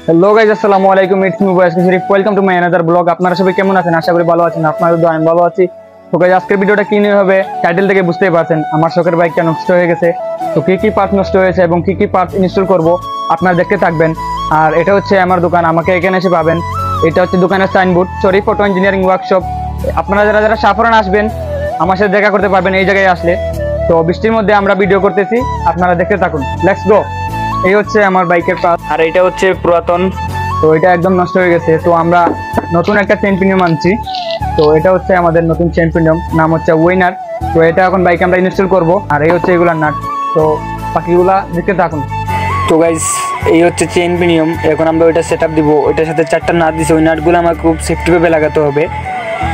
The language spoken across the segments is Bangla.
হ্যালো গাইস, আসসালামু আলাইকুম। ইটস মি বয়েস Sharif. Welcome to my another blog. আপনারা সবাই কেমন আছেন? আশা করি ভালো আছেন। আপনারা তো আমি ভালো আছি। তো গাইস, আজকের ভিডিওটা কি নিয়ে হবে টাইটেল থেকে বুঝতেই পারছেন। আমার শখের বাইকটা নষ্ট হয়ে গেছে। তো কি কি পার্ট নষ্ট হয়েছে এবং কি কি পার্ট ইনস্টল করব আপনারা দেখতে থাকবেন। আর এটা হচ্ছে আমার দোকান, আমাকে এখানে এসে পাবেন। এটা হচ্ছে দোকানের সাইনবোর্ড, শরীফ অটো ইঞ্জিনিয়ারিং ওয়ার্কশপ। আপনারা যারা যারা সাফরান আসবেন আমার সাথে দেখা করতে পারবেন এই জায়গায় আসলে। তো বৃষ্টির মধ্যে আমরা ভিডিও করতেছি, আপনারা দেখতে থাকুন। Let's go. এই হচ্ছে আমার বাইকের পার্ট, আর এটা হচ্ছে পুরাতন। তো এটা একদম নষ্ট হয়ে গেছে। তো আমরা নতুন একটা চ্যাম্পিয়ন আনছি। তো এটা হচ্ছে আমাদের নতুন চ্যাম্পিয়ন, নাম হচ্ছে উইনার। তো এটা এখন বাইকে আমরা ইনস্টল করব। আর এই হচ্ছে এগুলার নাট। তো বাকিগুলা দেখতে থাকুন। তো গাইস, এই হচ্ছে চ্যাম্পিয়ন। এখন আমরা ওইটা সেট আপ দিব। ওইটার সাথে 4টা নাট দিছে। ওই নাটগুলো আমার খুব সেফটিভাবে লাগাতে হবে,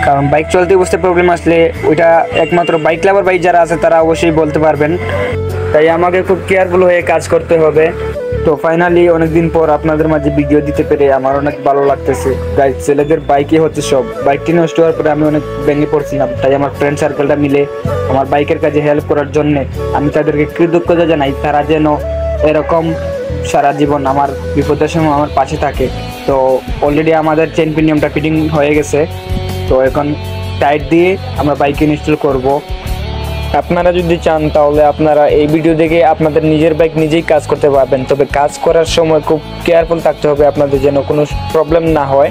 কারণ বাইক চলতে বুঝতে প্রবলেম আসলে ওইটা একমাত্র বাইক লাভার বাইক যারা আছে তারা অবশ্যই বলতে পারবেন। তাই আমাকে খুব কেয়ারফুল হয়ে কাজ করতে হবে। তো ফাইনালি অনেকদিন পর আপনাদের মাঝে ভিডিও দিতে পেরে আমার অনেক ভালো লাগতেছে। গাইস, ছেলেদের বাইকই হচ্ছে সব। বাইকটি নষ্ট হওয়ার পরে আমি অনেক ভেঙে পড়ছিলাম। তাই আমার ফ্রেন্ড সার্কেলটা মিলে আমার বাইকের কাজে হেল্প করার জন্য আমি তাদেরকে কৃতজ্ঞতা জানাই। তারা যেন এরকম সারা জীবন আমার বিপদের সময় আমার পাশে থাকে। তো অলরেডি আমাদের চেন পিনিয়মটা ফিটিং হয়ে গেছে। তো এখন টাইট দিয়ে আমরা বাইকে ইনস্টল করব। আপনারা যদি চান তাহলে আপনারা এই ভিডিও দেখে আপনাদের নিজের বাইক নিজেই কাজ করতে পারবেন। তবে কাজ করার সময় খুব কেয়ারফুল থাকতে হবে আপনাদের, যেন কোনো প্রবলেম না হয়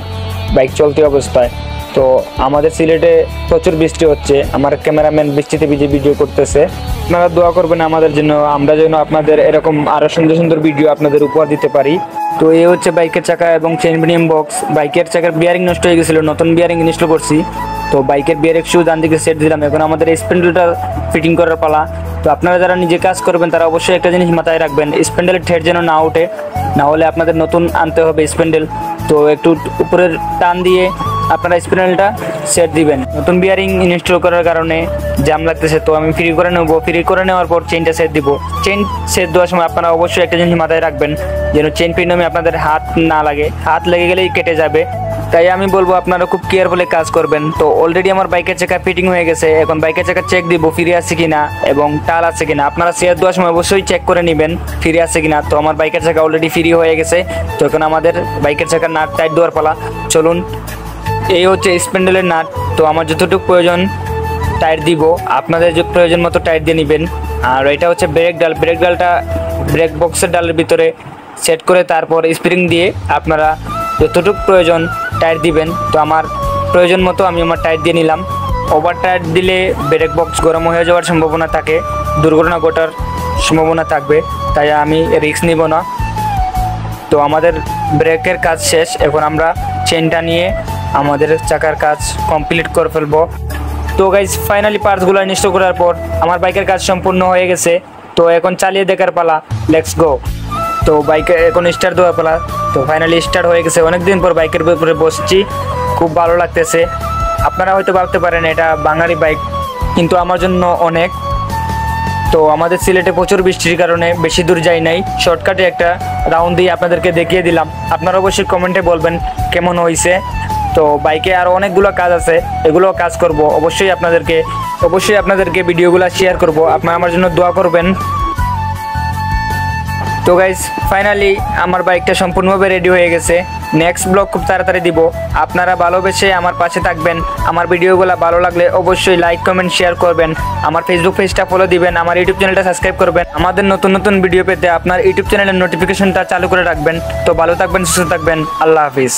বাইক চলতি অবস্থায়। তো আমাদের সিলেটে প্রচুর বৃষ্টি হচ্ছে, আমার ক্যামেরাম্যান বৃষ্টিতে ভিজে ভিডিও করতেছে। আপনারা দোয়া করবেন আমাদের জন্য, আমরা যেন আপনাদের এরকম আরও সুন্দর সুন্দর ভিডিও আপনাদের উপহার দিতে পারি। তো এই হচ্ছে বাইকের চাকা এবং চেইন পিনিয়ম বক্স। বাইকের চাকার বিয়ারিং নষ্ট হয়ে গেছিলো, নতুন বিয়ারিং ইনস্টল করছি। তো বাইকের বিয়ারিং শু ডান দিকে সেট দিলাম। এখন আমাদের স্প্যান্ডেলটা ফিটিং করার পালা। তো আপনারা যারা নিজে কাজ করবেন তারা অবশ্যই একটা জিনিস মাথায় রাখবেন, স্প্যান্ডেলের ঠেট যেন না ওঠে, না হলে আপনাদের নতুন আনতে হবে স্প্যান্ডেল। তো একটু উপরের টান দিয়ে আপনারা স্প্যান্ডেলটা সেট দিবেন। নতুন বিয়ারিং ইনস্টল করার কারণে জ্যাম লাগতেছে, তো আমি ফ্রি করে নেবো। ফ্রি করে নেওয়ার পর চেইনটা সেট দিব। চেইন সেট দেওয়ার সময় আপনারা অবশ্যই একটা জিনিস মাথায় রাখবেন, যেন চেইন পিনিয়মে আপনাদের হাত না লাগে। হাত লেগে গেলেই কেটে যাবে। তাই আমি বলবো আপনারা খুব কেয়ারফুলি কাজ করবেন। তো অলরেডি আমার বাইকের চাকা ফিটিং হয়ে গেছে। এখন বাইকের চাকা চেক দিব ফিরে আসছে কিনা এবং টাল আছে কিনা। আপনারা শেয়ার দেওয়ার সময় অবশ্যই চেক করে নেবেন ফিরে আসছে কিনা। তো আমার বাইকের চাকা অলরেডি ফ্রি হয়ে গেছে। তো এখন আমাদের বাইকের চাকার নাট টাইট দেওয়ার পালা। চলুন। এই হচ্ছে স্প্যান্ডেলের নাট। তো আমার যতটুকু প্রয়োজন টাইট দিব, আপনাদের যে প্রয়োজন মতো টাইট দিয়ে নেবেন। আর এটা হচ্ছে ব্রেক ডাল। ব্রেক ডালটা ব্রেক বক্সের ডালের ভিতরে সেট করে তারপর স্প্রিং দিয়ে আপনারা যতটুকু প্রয়োজন টাইট দিবেন। তো আমার প্রয়োজন মতো আমি আমার টাইট দিয়ে নিলাম। ওভার টাইট দিলে ব্রেক বক্স গরম হয়ে যাওয়ার সম্ভাবনা থাকে, দুর্ঘটনা ঘটার সম্ভাবনা থাকবে। তাই আমি রিস্ক নিব না। তো আমাদের ব্রেকের কাজ শেষ। এখন আমরা চেনটা নিয়ে আমাদের চাকার কাজ কমপ্লিট করে ফেলবো। তো গাইজ, ফাইনালি পার্টসগুলো ইনস্টল করার পর আমার বাইকের কাজ সম্পূর্ণ হয়ে গেছে। তো এখন চালিয়ে দেখার পালা। Let's go. তো বাইকে এখন স্টার্ট দেওয়ার পালা। তো ফাইনালি স্টার্ট হয়ে গেছে। অনেকদিন পর বাইকের উপরে বসছি, খুব ভালো লাগতেছে। আপনারা হয়তো ভাবতে পারেন এটা বাঙালি বাইক, কিন্তু আমার জন্য অনেক। তো আমাদের সিলেটে প্রচুর বৃষ্টির কারণে বেশি দূর যাই নাই, শর্টকাটে একটা রাউন্ড দিয়ে আপনাদেরকে দেখিয়ে দিলাম। আপনারা অবশ্যই কমেন্টে বলবেন কেমন হয়েছে। তো বাইকে আরও অনেকগুলো কাজ আছে, এগুলো কাজ করব। অবশ্যই আপনাদেরকে ভিডিওগুলো শেয়ার করব। আপনারা আমার জন্য দোয়া করবেন। তো গাইজ, ফাইনালি আমার বাইকটা সম্পূর্ণভাবে রেডি হয়ে গেছে। নেক্সট ব্লগ খুব তাড়াতাড়ি দিব। আপনারা ভালোবেসে আমার পাশে থাকবেন। আমার ভিডিওগুলো ভালো লাগলে অবশ্যই লাইক কমেন্ট শেয়ার করবেন। আমার ফেসবুক পেজটা ফলো দিবেন, আমার ইউটিউব চ্যানেলটা সাবস্ক্রাইব করবেন। আমাদের নতুন নতুন ভিডিও পেতে আপনার ইউটিউব চ্যানেলের নোটিফিকেশনটা চালু করে রাখবেন। তো ভালো থাকবেন, সুস্থ থাকবেন। আল্লাহ হাফিজ।